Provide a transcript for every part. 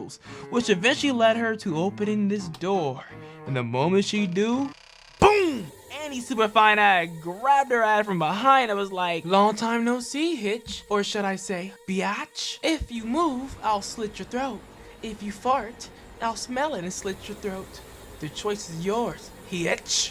puddles, which eventually led her to opening this door. And the moment she do, boom! Annie's super fine ass grabbed her ass from behind and was like, long time no see, Hitch. Or should I say, biatch? If you move, I'll slit your throat. If you fart, I'll smell it and slit your throat. The choice is yours, Hitch.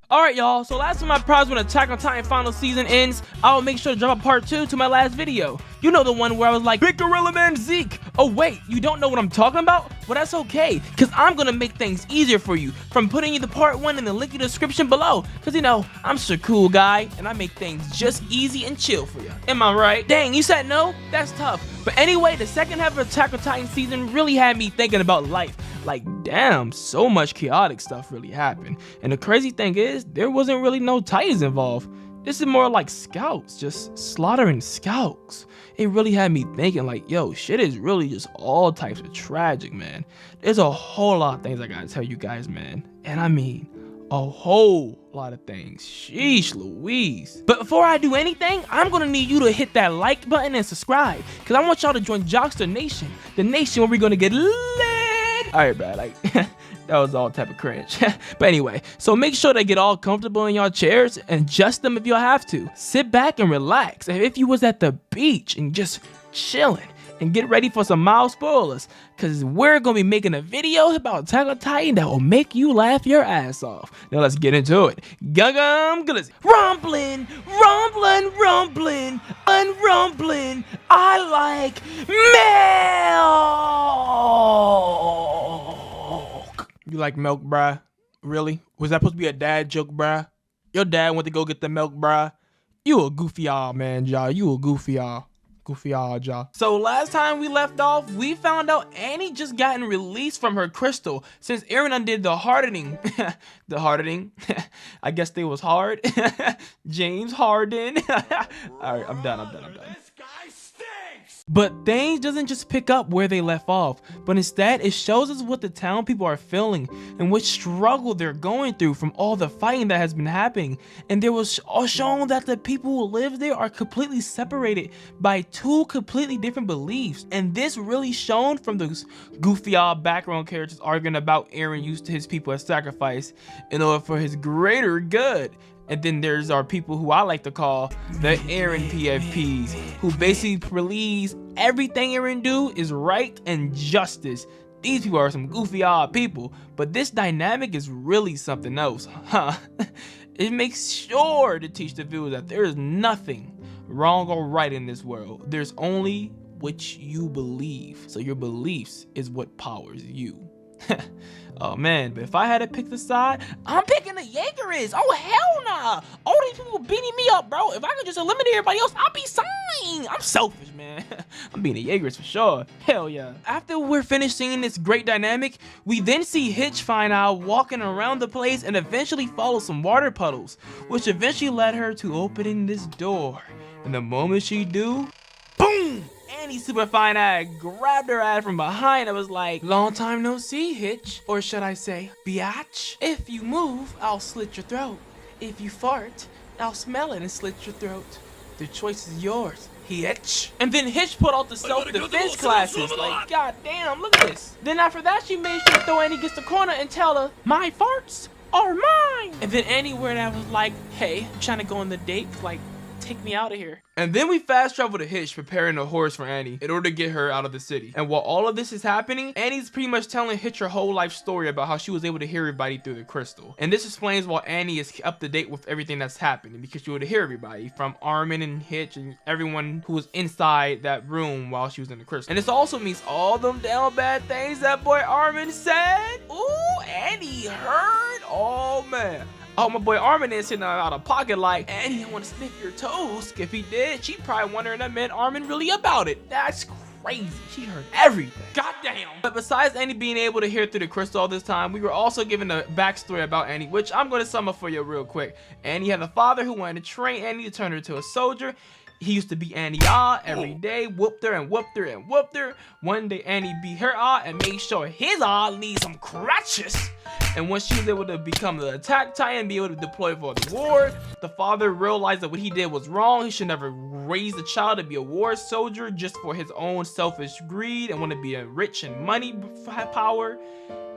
Alright y'all, so last time I promised when Attack on Titan final season ends, I'll make sure to drop a part 2 to my last video. You know, the one where I was like, Big Gorilla Man Zeke! Oh wait, you don't know what I'm talking about? Well, that's okay, cause I'm gonna make things easier for you from putting you the part 1 in the link in the description below. Cause you know, I'm such a cool guy, and I make things just easy and chill for you. Am I right? Dang, you said no? That's tough. But anyway, the second half of Attack on Titan season really had me thinking about life. Like, damn, so much chaotic stuff really happened. And the crazy thing is, there wasn't really no Titans involved. This is more like scouts, just slaughtering scouts. It really had me thinking like, yo, shit is really just all types of tragic, man. There's a whole lot of things I gotta tell you guys, man. And I mean, a whole lot of things. Sheesh Louise. But before I do anything, I'm gonna need you to hit that like button and subscribe. Cause I want y'all to join Jockster Nation. The nation where we're gonna get lit. Alright, bro, like, that was all type of cringe. But anyway, so make sure to get all comfortable in your chairs and adjust them if you have to. Sit back and relax. And if you was at the beach and just chilling, and get ready for some mild spoilers, because we're going to be making a video about Attack on Titan that will make you laugh your ass off. Now let's get into it. Gugum, rumbling, rumbling, rumbling, unrumbling, I like milk. You like milk, bruh? Really? Was that supposed to be a dad joke, bruh? Your dad went to go get the milk, bruh? You a goofy y'all, man, y'all. You a goofy y'all. Goofy y'all. So last time we left off, we found out Annie just gotten released from her crystal since Eren undid the hardening. The hardening. I guess they was hard. James Harden. Alright, I'm done. This guy stinks! But things doesn't just pick up where they left off, but instead it shows us what the town people are feeling and which struggle they're going through from all the fighting that has been happening. And there was shown that the people who live there are completely separated by two completely different beliefs. And this really shown from those goofy odd background characters arguing about Eren used his people as sacrifice in order for his greater good. And then there's our people who I like to call the Eren PFPs, who basically believes everything Eren do is right and justice. These people are some goofy odd people, but this dynamic is really something else, huh? It makes sure to teach the viewers that there is nothing wrong or right in this world. There's only what you believe. So your beliefs is what powers you. Oh man, but if I had to pick the side, I'm picking the Jaegerists. Oh hell nah. All these people beating me up, bro. If I could just eliminate everybody else, I'll be fine. I'm selfish, man. I'm being a Jaegerist for sure. Hell yeah. After we're finished seeing this great dynamic, we then see Hitch find out walking around the place and eventually follow some water puddles, which eventually led her to opening this door. And the moment she do, boom! Annie's super fine ass grabbed her ass from behind and was like, long time no see, Hitch. Or should I say, biatch? If you move, I'll slit your throat. If you fart, I'll smell it and slit your throat. The choice is yours, Hitch. And then Hitch put out the self-defense classes. Like, goddamn, look at this. Then after that, she made sure to throw Annie against the corner and tell her, my farts are mine. And then Annie where that was like, hey, I'm trying to go on the date, like, take me out of here. And then we fast travel to Hitch preparing a horse for Annie in order to get her out of the city. And while all of this is happening, Annie's pretty much telling Hitch her whole life story about how she was able to hear everybody through the crystal. And this explains why Annie is up to date with everything that's happening, because she would hear everybody from Armin and Hitch and everyone who was inside that room while she was in the crystal. And this also means all them down bad things that boy Armin said. Ooh, Annie heard. Oh man. Oh, my boy Armin is sitting out of pocket like, Annie, I want to sniff your toes. If he did, she'd probably wondering that meant Armin really about it. That's crazy. She heard everything. Goddamn. But besides Annie being able to hear through the crystal all this time, we were also given a backstory about Annie, which I'm going to sum up for you real quick. Annie had a father who wanted to train Annie to turn her into a soldier. He used to beat Annie every day, whooped her and whooped her and whooped her. One day Annie beat her and made sure his needs some crutches. And when she was able to become the attack titan, be able to deploy for the war, the father realized that what he did was wrong. He should never raise a child to be a war soldier just for his own selfish greed and want to be a rich and money power.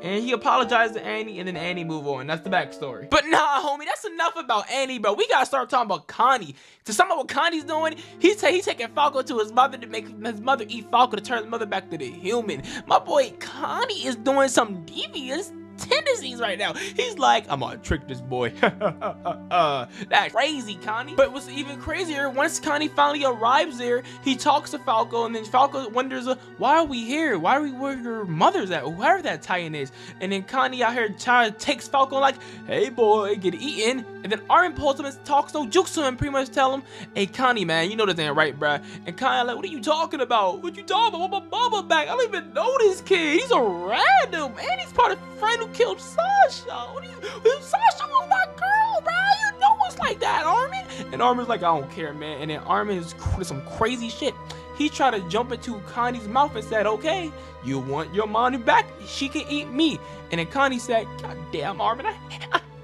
And he apologized to Annie, and then Annie moved on. That's the backstory. But nah, homie, that's enough about Annie, bro. We gotta start talking about Connie. To sum up what Connie's doing, he's taking Falco to his mother to make his mother eat Falco to turn his mother back to the human. My boy Connie is doing some devious tendencies right now. He's like, I'm gonna trick this boy. That's crazy, Connie. But what's even crazier, once Connie finally arrives there, he talks to Falco, and then Falco wonders, why are we here? Why are we where your mother's at? Whoever that Titan is. And then Connie out here takes Falco like, hey boy, get eaten. And then Armin pulls him and talks no jokes to him, pretty much tell him, hey Connie, man, you know this ain't right, bruh. And Connie like, what are you talking about? What you talking about? Want my mama back? I don't even know this kid. He's a random, and he's part of the friend who killed Sasha. What are you? Sasha was my girl, bro. You know it's like that, Armin. And Armin's like, I don't care, man. And then Armin is some crazy shit. He tried to jump into Connie's mouth and said, okay, you want your mommy back? She can eat me. And then Connie said, God damn, Armin, I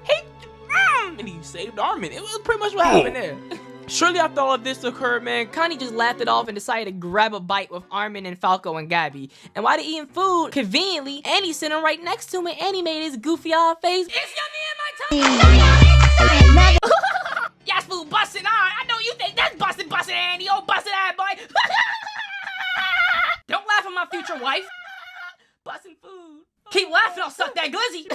hate you. And he saved Armin. It was pretty much what happened there. Shortly after all of this occurred, man, Connie just laughed it off and decided to grab a bite with Armin and Falco and Gabby. And while they're eating food, conveniently, Annie's sitting right next to him, and Annie made his goofy face. It's yummy in my tongue. Yes, food busting. I know you think that's busting, Annie. Oh, busting that boy. Don't laugh at my future wife. Busting food. Keep laughing, I'll suck that glizzy.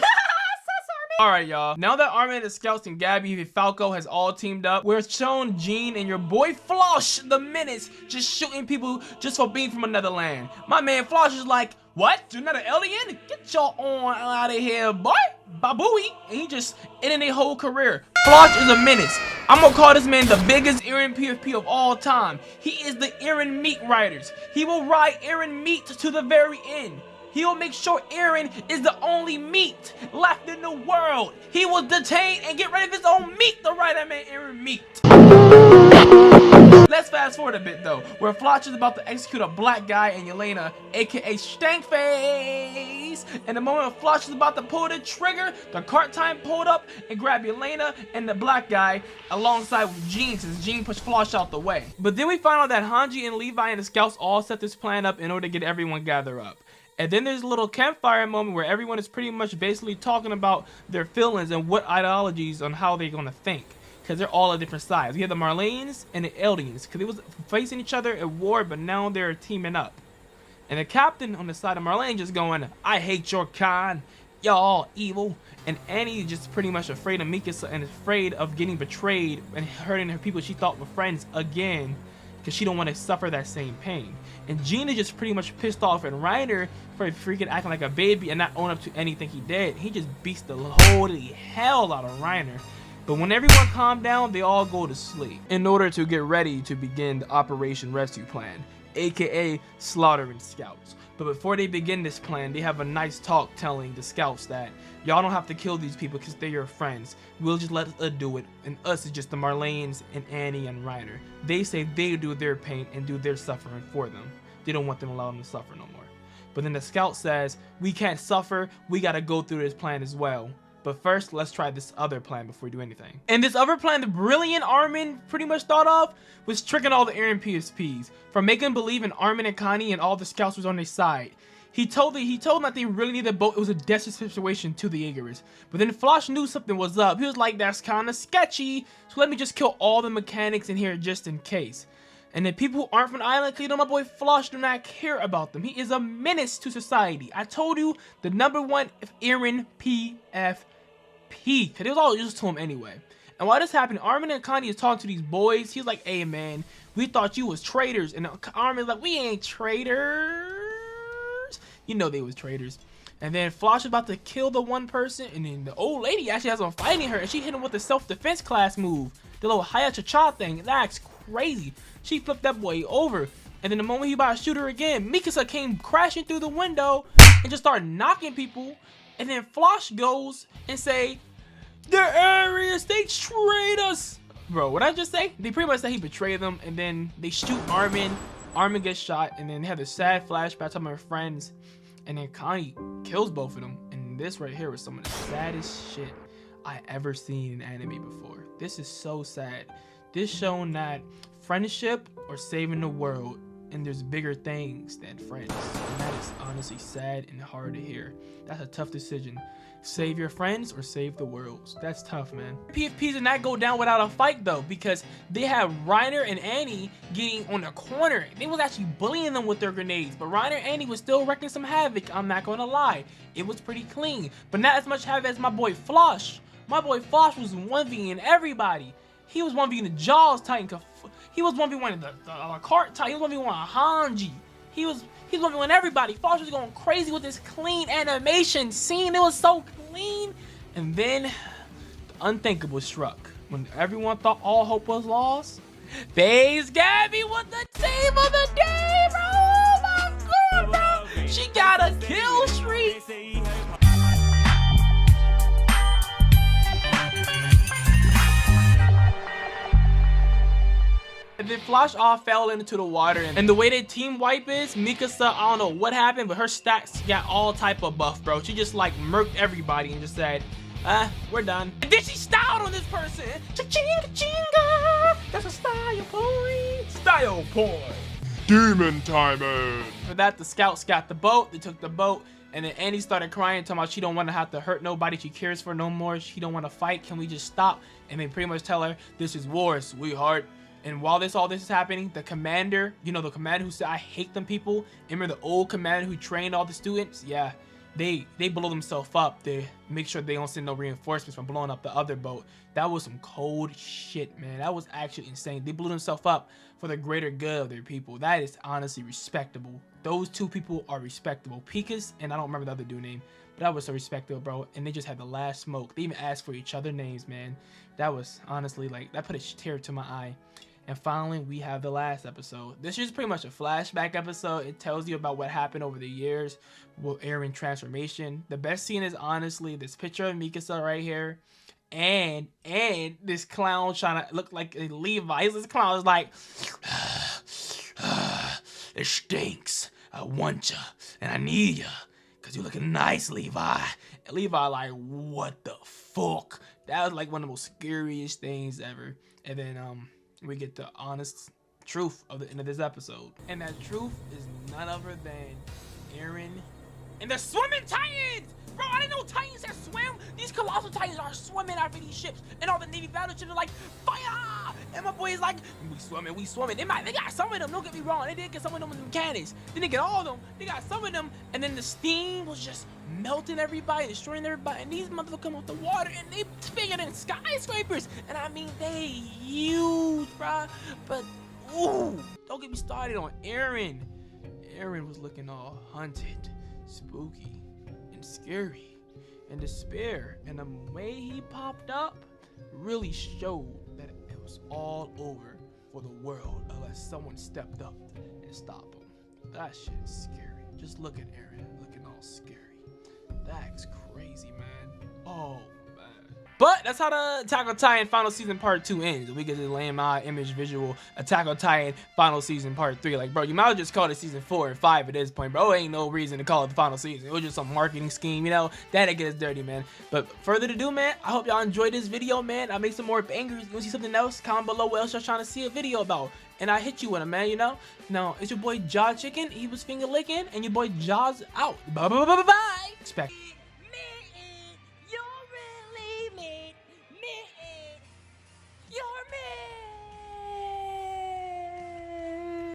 Alright, y'all. Now that Armin, the scouts, and Gabby and Falco has all teamed up, we're shown Jean and your boy Floch, the Menace, just shooting people just for being from another land. My man Floch is like, what? You're not an alien? Get y'all on out of here, boy. Babooey. And he just ended their whole career. Floch is a menace. I'm gonna call this man the biggest Eren PvP of all time. He is the Eren meat riders. He will ride Eren meat to the very end. He will make sure Eren is the only meat left in the world. He will detain and get rid of his own meat to ride that man Eren meat. Let's fast forward a bit though, where Floch is about to execute a black guy and Yelena, aka Stankface. And the moment Floch is about to pull the trigger, the cart time pulled up and grabbed Yelena and the black guy alongside with Jean, since Jean pushed Floch out the way. But then we find out that Hanji and Levi and the scouts all set this plan up in order to get everyone gathered up. And then there's a little campfire moment where everyone is pretty much basically talking about their feelings and what ideologies on how they're gonna think. Because they're all on different sides. We have the Marlenes and the Eldians. Because they was facing each other at war, but now they're teaming up. And the captain on the side of Marlene just going, I hate your kind. Y'all all evil. And Annie just pretty much afraid of Mikasa and afraid of getting betrayed and hurting her people she thought were friends again. Because she don't want to suffer that same pain. And Gina just pretty much pissed off at Reiner for freaking acting like a baby and not own up to anything he did. He just beats the holy hell out of Reiner. But when everyone calmed down, they all go to sleep in order to get ready to begin the Operation Rescue Plan, aka slaughtering scouts. But before they begin this plan, they have a nice talk telling the scouts that y'all don't have to kill these people because they're your friends. We'll just let us do it, and us is just the Marlenes and Annie and Reiner. They say they do their pain and do their suffering for them. They don't want them to allow them to suffer no more. But then the scout says, we can't suffer, we gotta go through this plan as well. But first, let's try this other plan before we do anything. And this other plan, the brilliant Armin pretty much thought of, was tricking all the Eren PSPs from making believe in Armin and Connie and all the scouts was on their side. He told them that they really needed a boat. It was a desperate situation to the Aegis. But then Floch knew something was up. He was like, that's kind of sketchy. So let me just kill all the mechanics in here just in case. And the people who aren't from the island, cause you know my boy Floch do not care about them. He is a menace to society. I told you, the #1 Eren PFP. Cause it was all used to him anyway. And while this happened, Armin and Connie is talking to these boys. He's like, hey man, we thought you was traitors. And Armin's like, we ain't traitors. You know they was traitors. And then Floch is about to kill the one person. And then the old lady actually has them fighting her. And she hit him with the self-defense class move. The little Haya-cha-cha thing. That's crazy. She flipped that boy over. And then the moment he about to shoot her again, Mikasa came crashing through the window and just started knocking people. And then Floch goes and say, they're Aryans, they trade us. Bro, what I just say? They pretty much say he betrayed them, and then they shoot Armin. Armin gets shot, and then they have this sad flashback to my friends, and then Connie kills both of them. And this right here was some of the saddest shit I ever seen in anime before. This is so sad. This showing that friendship or saving the world, and there's bigger things than friends. And that is honestly sad and hard to hear. That's a tough decision. Save your friends or save the world. That's tough, man. PFPs did not go down without a fight though, because they had Reiner and Annie getting on the corner. They was actually bullying them with their grenades, but Reiner and Annie was still wrecking some havoc. I'm not gonna lie. It was pretty clean, but not as much havoc as my boy Floch. My boy Floch was 1v-ing everybody. He was 1v-ing the Jaws Titan. He was 1v-1 the Cart Titan. He was 1v-1 Hanji. He's 1v-1 everybody. Floch was going crazy with this clean animation scene. It was so clean. And then the unthinkable struck. When everyone thought all hope was lost, FaZe Gabby was the team of the day, bro. Oh my god, bro. She got a kill streak. And then Floch all fell into the water, and the way that team wipe is, Mikasa, I don't know what happened, but her stats got all type of buff, bro. She just like murked everybody and just said, we're done. And then she styled on this person. Cha-chinga-chinga. That's a style point. Style point. Demon timing. For that, the scouts got the boat. They took the boat, and then Annie started crying, talking about she don't want to have to hurt nobody she cares for no more. She don't want to fight. Can we just stop? And they pretty much tell her, this is war, sweetheart. And while all this is happening, the commander, you know, the commander who said, I hate them people. Remember the old commander who trained all the students? Yeah, they blow themselves up. They make sure they don't send no reinforcements from blowing up the other boat. That was some cold shit, man. That was actually insane. They blew themselves up for the greater good of their people. That is honestly respectable. Those two people are respectable. Pikas, and I don't remember the other dude's name, but that was so respectable, bro. And they just had the last smoke. They even asked for each other's names, man. That was honestly like, that put a tear to my eye. And finally, we have the last episode. This is pretty much a flashback episode. It tells you about what happened over the years with Eren transformation. The best scene is honestly this picture of Mikasa right here, and this clown trying to look like a Levi. This clown is like, it stinks. I want ya, and I need ya, cause you looking nice, Levi. And Levi like, what the fuck? That was like one of the most scariest things ever. And then we get the honest truth of the end of this episode. And that truth is none other than Eren and the swimming Titans! Bro, I didn't know Titans that swim. These colossal Titans are swimming after these ships. And all the Navy battleships are like, fire! And my boy is like, we swimming. They got some of them, don't get me wrong. They did get some of them in mechanics. They didn't get all of them. They got some of them. And then the steam was just melting everybody, destroying everybody. And these motherfuckers come off the water and they bigger than skyscrapers. And I mean, they huge, bro. But, ooh, don't get me started on Eren. Eren was looking all hunted, spooky, and scary, and despair. And the way he popped up really showed that it was all over for the world unless someone stepped up and stopped him. That shit is scary. Just look at Eren looking all scary. That's crazy, man. Oh, man. But that's how the Attack on Titan Final Season Part 2 ends. We get to lay my image visual Attack on Titan Final Season Part 3. Like, bro, you might as well just call it Season 4 and 5 at this point, bro. Ain't no reason to call it the final season. It was just some marketing scheme, you know? That'd get us dirty, man. But further to do, man, I hope y'all enjoyed this video, man. I make some more bangers. You want to see something else? Comment below what else y'all trying to see a video about. And I hit you with them, man, you know? Now, it's your boy Jaw Chicken. He was finger licking. And your boy Jaws out. Bye. Expect.